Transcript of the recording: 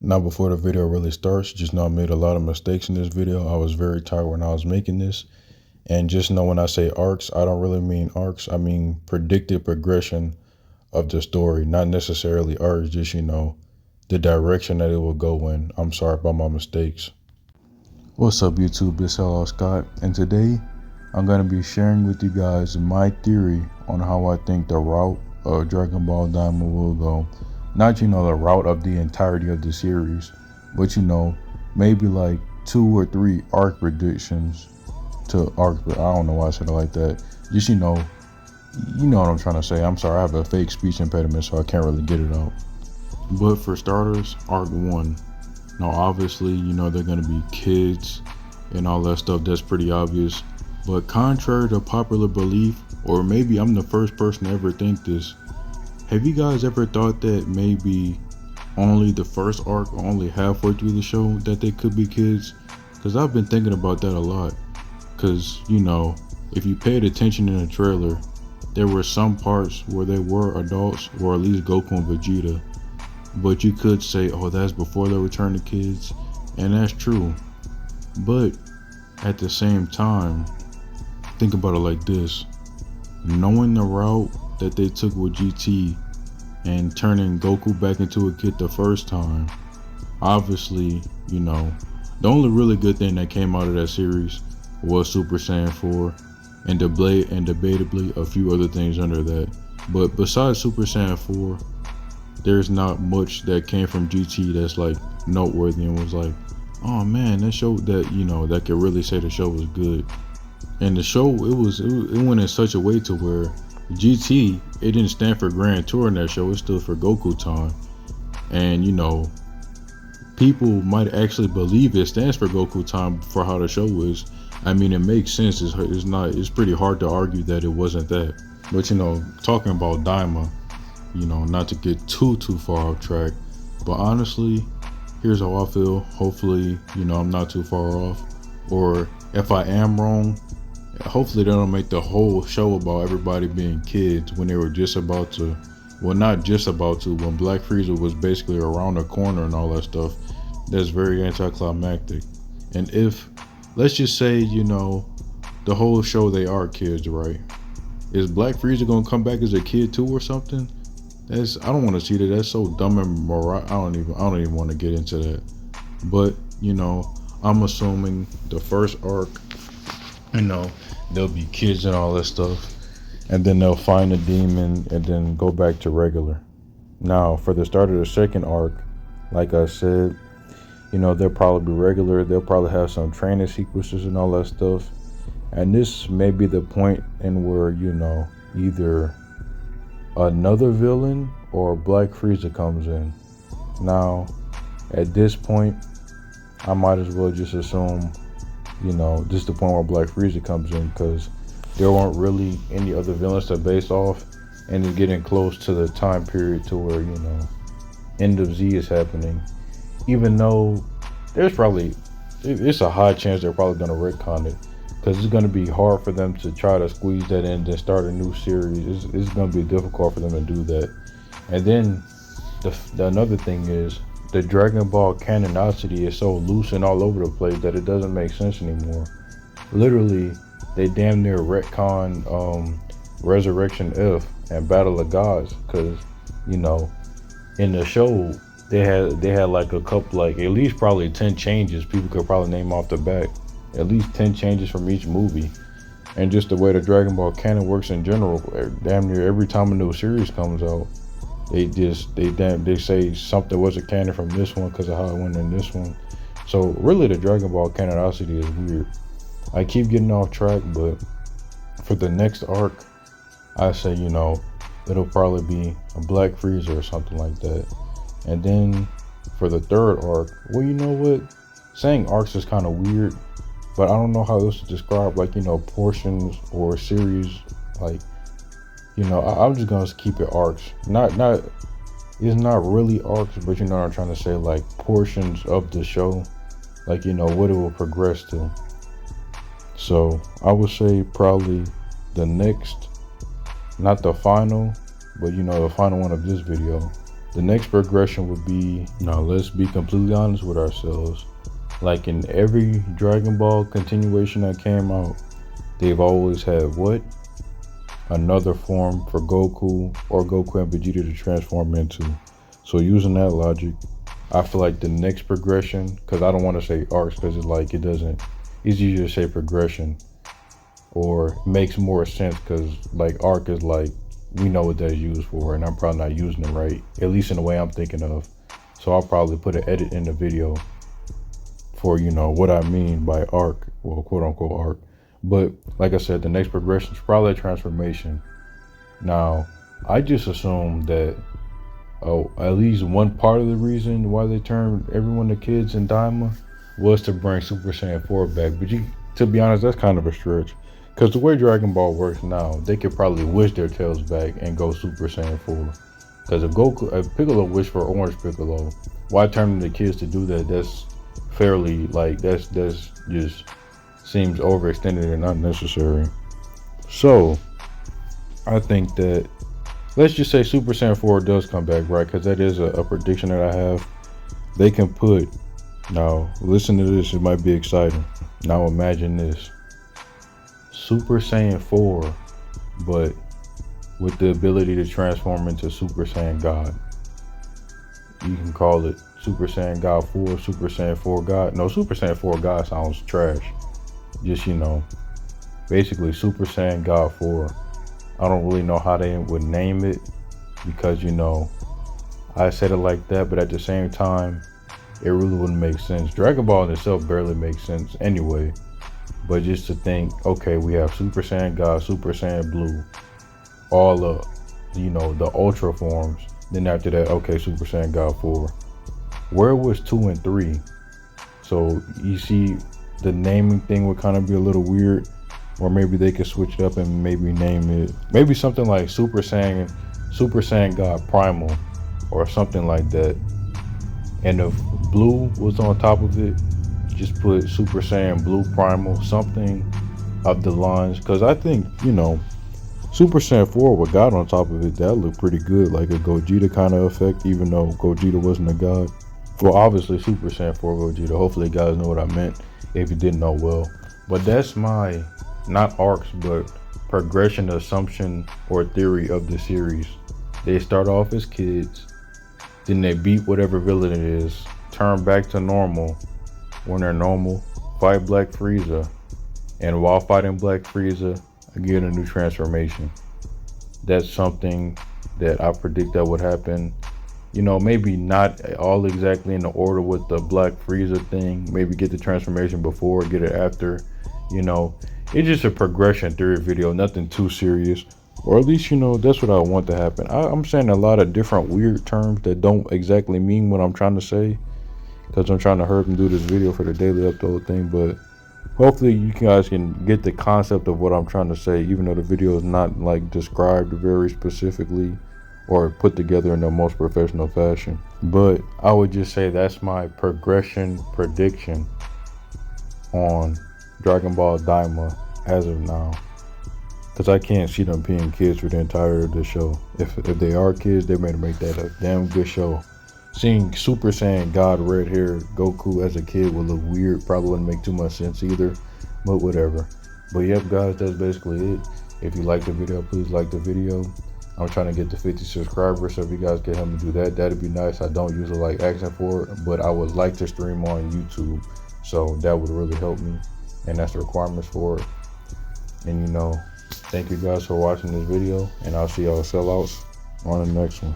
Now before the video really starts, just know I made a lot of mistakes in this video. I was very tired when I was making this. And just know when I say arcs, I don't really mean arcs. I mean predicted progression of the story, not necessarily arcs, just, the direction that it will go in. I'm sorry about my mistakes. What's up YouTube, it's Hello Scott, and today I'm going to be sharing with you guys my theory on how I think the route of Dragon Ball Daima will go. Not, the route of the entirety of the series, but, maybe like 2 or 3 arc predictions to arc, I don't know why I said it like that. Just, you know what I'm trying to say. I'm sorry, I have a fake speech impediment, so I can't really get it out. But for starters, arc 1. Now, obviously, they're going to be kids and all that stuff. That's pretty obvious. But contrary to popular belief, or maybe I'm the first person to ever think this, have you guys ever thought that maybe only the first arc, or only halfway through the show, that they could be kids? Because I've been thinking about that a lot. Because, if you paid attention in the trailer, there were some parts where they were adults, or at least Goku and Vegeta. But you could say, oh, that's before they return to kids. And that's true. But at the same time, think about it like this. Knowing the route that they took with GT and turning Goku back into a kid the first time, obviously, the only really good thing that came out of that series was Super Saiyan 4 and debatably a few other things under that. But besides Super Saiyan 4, there's not much that came from GT that's like noteworthy and was like, oh man, that show that, that could really say the show was good. And the show, it went in such a way to where GT, it didn't stand for Grand Tour in that show, it stood for Goku Time. And people might actually believe it stands for Goku Time for how the show is. I mean, it makes sense. It's pretty hard to argue that it wasn't that. But talking about Daima, not to get too far off track, but honestly, here's how I feel. Hopefully, I'm not too far off, or if I am wrong, hopefully they don't make the whole show about everybody being kids when they were just about to, well, not just about to, when Black Frieza was basically around the corner and all that stuff. That's very anticlimactic. And if, let's just say, the whole show they are kids, right? Is Black Frieza gonna come back as a kid too or something? I don't want to see that. That's so dumb and moral. I don't even want to get into that. But I'm assuming the first arc, they'll be kids and all that stuff, and then they'll find a demon and then go back to regular. Now, for the start of the second arc, like I said, they'll probably be regular. They'll probably have some training sequences and all that stuff. And this may be the point in where, either another villain or Black Frieza comes in. Now, at this point, I might as well just assume, this is the point where Black Frieza comes in, because there weren't really any other villains to base off, and it's getting close to the time period to where, End of Z is happening. Even though it's a high chance they're probably going to retcon it, because it's going to be hard for them to try to squeeze that in and start a new series. It's going to be difficult for them to do that. And then the another thing is, the Dragon Ball canonicity is so loose and all over the place that it doesn't make sense anymore. Literally, they damn near retcon Resurrection F and Battle of Gods, because in the show they had like a couple, like at least probably 10 changes people could probably name off the back. At least 10 changes from each movie. And just the way the Dragon Ball canon works in general, damn near every time a new series comes out, they say something wasn't canon from this one because of how it went in this one. So really, the Dragon Ball canonicity is weird. I keep getting off track, but for the next arc, I say, it'll probably be a Black Frieza or something like that. And then for the third arc, well, you know what? Saying arcs is kind of weird, but I don't know how else to describe, like, portions or series. Like, I'm just gonna keep it arcs. It's not really arcs, but you know what I'm trying to say, like portions of the show, like, what it will progress to. So I would say probably the next, not the final, but the final one of this video, The next progression would be, now let's be completely honest with ourselves. Like in every Dragon Ball continuation that came out, they've always had what? Another form for Goku or Goku and Vegeta to transform into. So using that logic, I feel like the next progression, because I don't want to say arcs because it's easier to say progression, or makes more sense because like arc is like, we know what that's used for, and I'm probably not using it right, at least in the way I'm thinking of. So I'll probably put an edit in the video for, what I mean by arc, well, quote unquote arc. But like I said, the next progression is probably a transformation. Now, I just assume that, at least one part of the reason why they turned everyone to kids in Daima was to bring Super Saiyan 4 back. But to be honest, that's kind of a stretch. Because the way Dragon Ball works now, they could probably wish their tails back and go Super Saiyan 4. Because if Piccolo wished for Orange Piccolo, why turn the kids to do that? That's fairly, that's just seems overextended and unnecessary. So, I think that, let's just say Super Saiyan 4 does come back, right? Because that is a prediction that I have. They can put, now listen to this, it might be exciting. Now imagine this. Super Saiyan 4, but with the ability to transform into Super Saiyan God. You can call it Super Saiyan God 4, Super Saiyan 4 God. No, Super Saiyan 4 God sounds trash. Just, basically Super Saiyan God 4. I don't really know how they would name it because, I said it like that, but at the same time, it really wouldn't make sense. Dragon Ball in itself barely makes sense anyway. But just to think, okay, we have Super Saiyan God, Super Saiyan Blue, all the Ultra forms. Then after that, okay, Super Saiyan God 4. Where was 2 and 3? So you see, the naming thing would kind of be a little weird. Or maybe they could switch it up and maybe name it, maybe something like Super Saiyan God Primal, or something like that. And if Blue was on top of it, just put Super Saiyan Blue Primal, something of the lines. Because I think, Super Saiyan 4 with God on top of it, that looked pretty good, like a Gogeta kind of effect, even though Gogeta wasn't a god. Well, obviously Super Saiyan 4 Gogeta. Hopefully you guys know what I meant if you didn't know well. But that's my, not arcs, but progression, assumption, or theory of the series. They start off as kids, then they beat whatever villain it is, turn back to normal. When they're normal, fight Black Frieza, and while fighting Black Frieza, get a new transformation. That's something that I predict that would happen. Maybe not all exactly in the order with the Black Frieza thing. Maybe get the transformation before, get it after. It's just a progression theory video, nothing too serious. Or at least, that's what I want to happen. I'm saying a lot of different weird terms that don't exactly mean what I'm trying to say, because I'm trying to hurry up and do this video for the daily upload thing. But hopefully you guys can get the concept of what I'm trying to say, even though the video is not like described very specifically or put together in the most professional fashion. But I would just say that's my progression prediction on Dragon Ball Daima as of now, because I can't see them being kids for the entire of the show. If they are kids, they better make that a damn good show. Seeing Super Saiyan God red hair Goku as a kid would look weird, probably wouldn't make too much sense either, but whatever. But yep guys, that's basically it. If you like the video, please like the video. I'm trying to get to 50 subscribers, so if you guys can help me do that, that'd be nice. I don't usually like asking for it, but I would like to stream on YouTube, so that would really help me, and that's the requirements for it. And thank you guys for watching this video, and I'll see y'all sellouts on the next one.